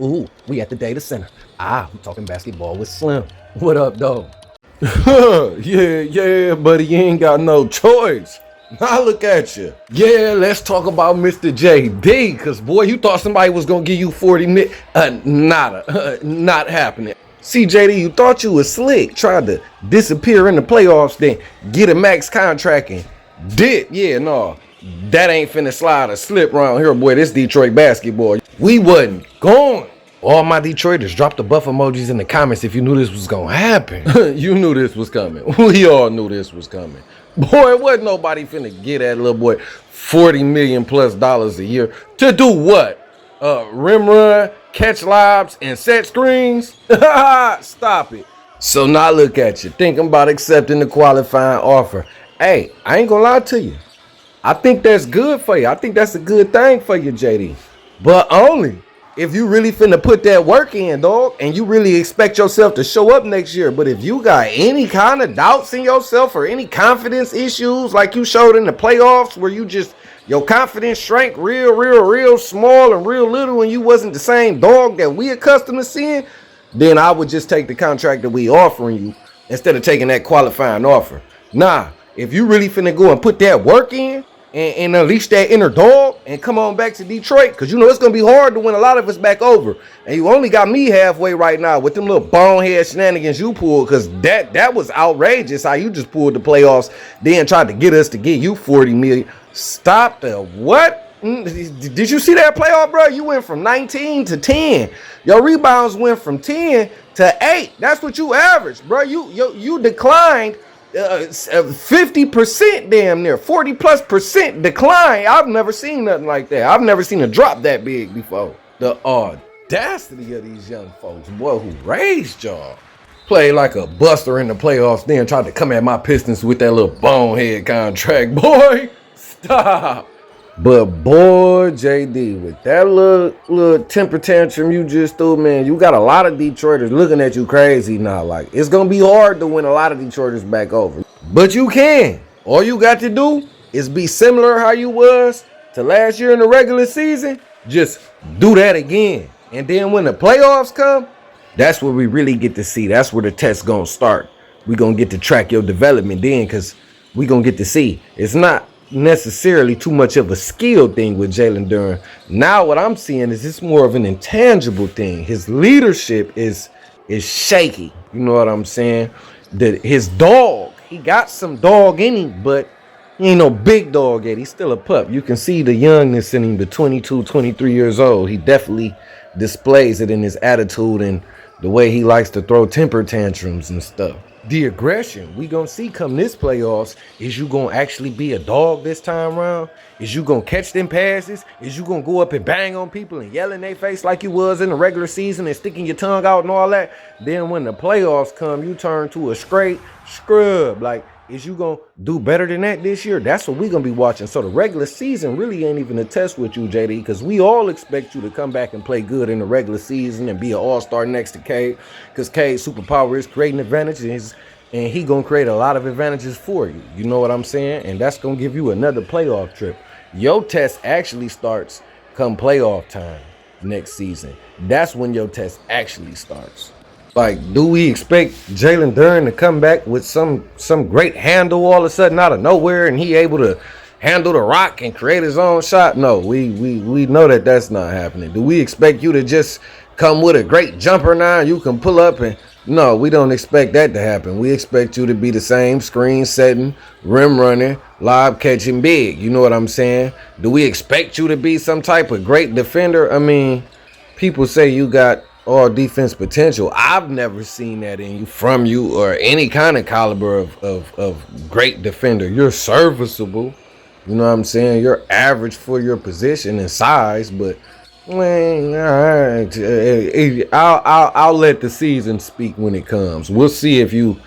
Ooh, we at the data center. I'm talking basketball with Slim. What up, dog? Yeah, buddy, you ain't got no choice. Now look at you. Yeah, let's talk about Mr. JD, cause boy, you thought somebody was gonna give you 40 mil. Not happening. See, JD, you thought you was slick, tried to disappear in the playoffs, then get a max contract and dip. Yeah, no, that ain't finna slide or slip around here, boy. This Detroit basketball. We wasn't going. All my Detroiters, drop the buff emojis in the comments if you knew this was gonna happen. You knew this was coming. We all knew this was coming. Boy, wasn't nobody finna get that little boy $40 million plus a year to do what? Rim run, catch lobs, and set screens? Stop it. So now look at you, thinking about accepting the qualifying offer. Hey, I ain't gonna lie to you. I think that's good for you. I think that's a good thing for you, JD. But only if you really finna put that work in, dog, and you really expect yourself to show up next year. But if you got any kind of doubts in yourself or any confidence issues like you showed in the playoffs where your confidence shrank real small and real little and you wasn't the same dog that we accustomed to seeing, then I would just take the contract that we offering you instead of taking that qualifying offer. Nah, if you really finna go and put that work in, and unleash that inner dog and come on back to Detroit, because you know it's going to be hard to win a lot of us back over. And you only got me halfway right now with them little bonehead shenanigans you pulled, because that was outrageous how you just pulled the playoffs, then tried to get us to get you 40 million. Stop the what? Did you see that playoff, bro? You went from 19 to 10. Your rebounds went from 10 to 8. That's what you averaged, bro. You declined 50% damn near 40+% decline. I've never seen nothing like that. I've never seen a drop that big before. The audacity of these young folks, boy, who raised y'all. Play like a buster in the playoffs, then tried to come at my Pistons with that little bonehead contract. Boy, stop. But boy, JD, with that little temper tantrum you just threw, man, you got a lot of Detroiters looking at you crazy now. Like, it's going to be hard to win a lot of Detroiters back over. But you can. All you got to do is be similar how you was to last year in the regular season. Just do that again. And then when the playoffs come, that's where we really get to see. That's where the test's going to start. We're going to get to track your development then, because we're going to get to see. It's not necessarily too much of a skill thing with Jalen Duren. Now what I'm seeing is it's more of an intangible thing. His leadership is shaky. You know what I'm saying? His dog, he got some dog in him, but he ain't no big dog yet. He's still a pup. You can see the youngness in him, the 22, 23 years old. He definitely displays it in his attitude and the way he likes to throw temper tantrums and stuff. The aggression we gonna see come this playoffs, is you gonna actually be a dog this time around? Is you gonna catch them passes? Is you gonna go up and bang on people and yell in their face like you was in the regular season and sticking your tongue out and all that? Then when the playoffs come, you turn to a straight scrub. Like, is you gonna do better than that this year? That's what we gonna be watching. So the regular season really ain't even a test with you, JD, because we all expect you to come back and play good in the regular season and be an all-star next to Cade, because Cade's superpower is creating advantages, and he gonna create a lot of advantages for you. You know what I'm saying? And that's gonna give you another playoff trip. Your test actually starts come playoff time next season. That's when your test actually starts. Like, do we expect Jalen Duren to come back with some great handle all of a sudden out of nowhere and he able to handle the rock and create his own shot? No, we know that that's not happening. Do we expect you to just come with a great jumper now and you can pull up? And no, we don't expect that to happen. We expect you to be the same screen setting, rim running, lob catching big. You know what I'm saying? Do we expect you to be some type of great defender? I mean, people say you got all defense potential. I've never seen that in you, from you, or any kind of caliber of great defender. You're serviceable. You know what I'm saying? You're average for your position and size, but man, all right. I'll let the season speak when it comes. We'll see if you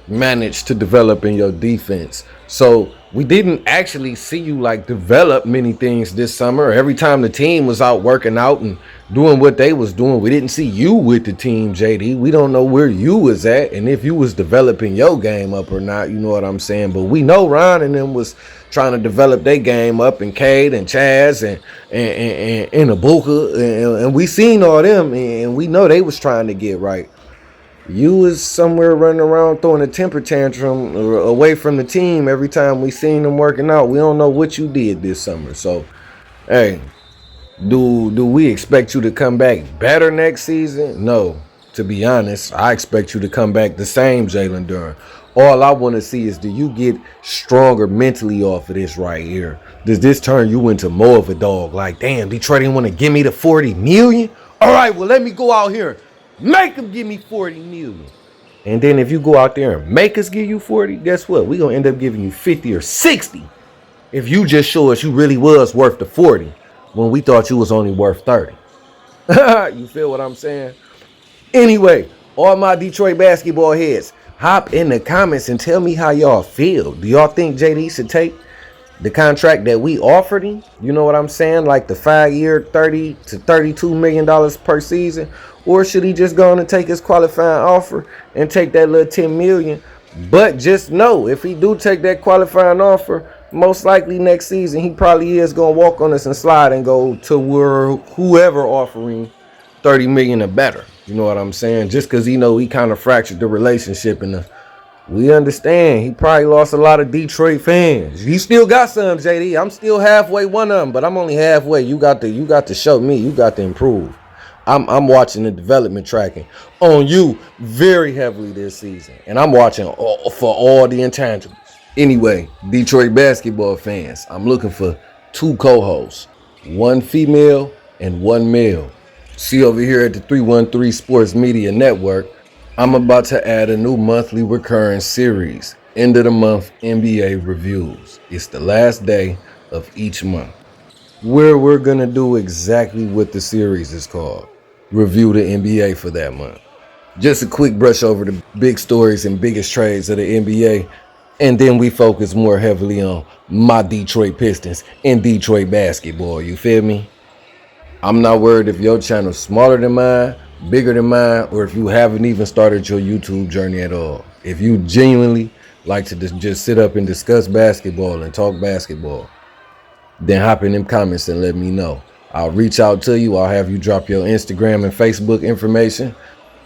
manage to develop in your defense. So We didn't actually see you like develop many things this summer. Every time the team was out working out and doing what they was doing, we didn't see you with the team, JD. We don't know where you was at and if you was developing your game up or not, you know what I'm saying? But we know Ron and them was trying to develop their game up, and Cade and Chaz and Ibuka, and we seen all them, and we know they was trying to get right. You was somewhere running around throwing a temper tantrum away from the team every time we seen them working out. We don't know what you did this summer. So, hey, do we expect you to come back better next season? No. To be honest, I expect you to come back the same Jalen Duren. All I want to see is, do you get stronger mentally off of this right here? Does this turn you into more of a dog? Like, damn, Detroit didn't want to give me the $40 million? All right, well, let me go out here. Make them give me $40 million. And then if you go out there and make us give you 40, guess what? We're going to end up giving you 50 or 60 if you just show us you really was worth the 40 when we thought you was only worth 30. You feel what I'm saying? Anyway, all my Detroit basketball heads, hop in the comments and tell me how y'all feel. Do y'all think JD should take the contract that we offered him? You know what I'm saying? Like the 5-year, $30 to $32 million per season? Or should he just go on and take his qualifying offer and take that little $10 million? But just know, if he do take that qualifying offer, most likely next season he probably is going to walk on us and slide and go to where whoever offering $30 million or better. You know what I'm saying? Just because he know he kind of fractured the relationship, and we understand he probably lost a lot of Detroit fans. He still got some, JD. I'm still halfway one of them, but I'm only halfway. You got to show me. You got to improve. I'm watching the development tracking on you very heavily this season, and I'm watching for all the intangibles. Anyway, Detroit basketball fans, I'm looking for 2 co-hosts, 1 female and 1 male. See over here at the 313 Sports Media Network, I'm about to add a new monthly recurring series, end of the month NBA reviews. It's the last day of each month, where we're going to do exactly what the series is called. Review the NBA for that month. Just a quick brush over the big stories and biggest trades of the NBA, and then we focus more heavily on my Detroit Pistons and Detroit basketball. You feel me? I'm not worried if your channel's smaller than mine, bigger than mine, or if you haven't even started your YouTube journey at all. If you genuinely like to just sit up and discuss basketball and talk basketball, then hop in them comments and let me know. I'll reach out to you. I'll have you drop your Instagram and Facebook information.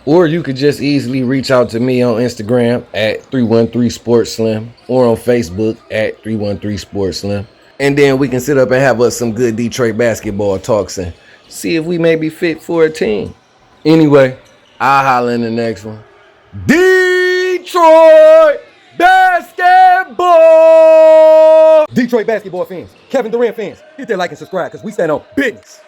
Or you could just easily reach out to me on Instagram at 313SportsSlim or on Facebook at 313SportsSlim. And then we can sit up and have us some good Detroit basketball talks and see if we may be fit for a team. Anyway, I'll holler in the next one. Detroit basketball! Detroit basketball fans, Kevin Durant fans, hit that like and subscribe because we stand on business.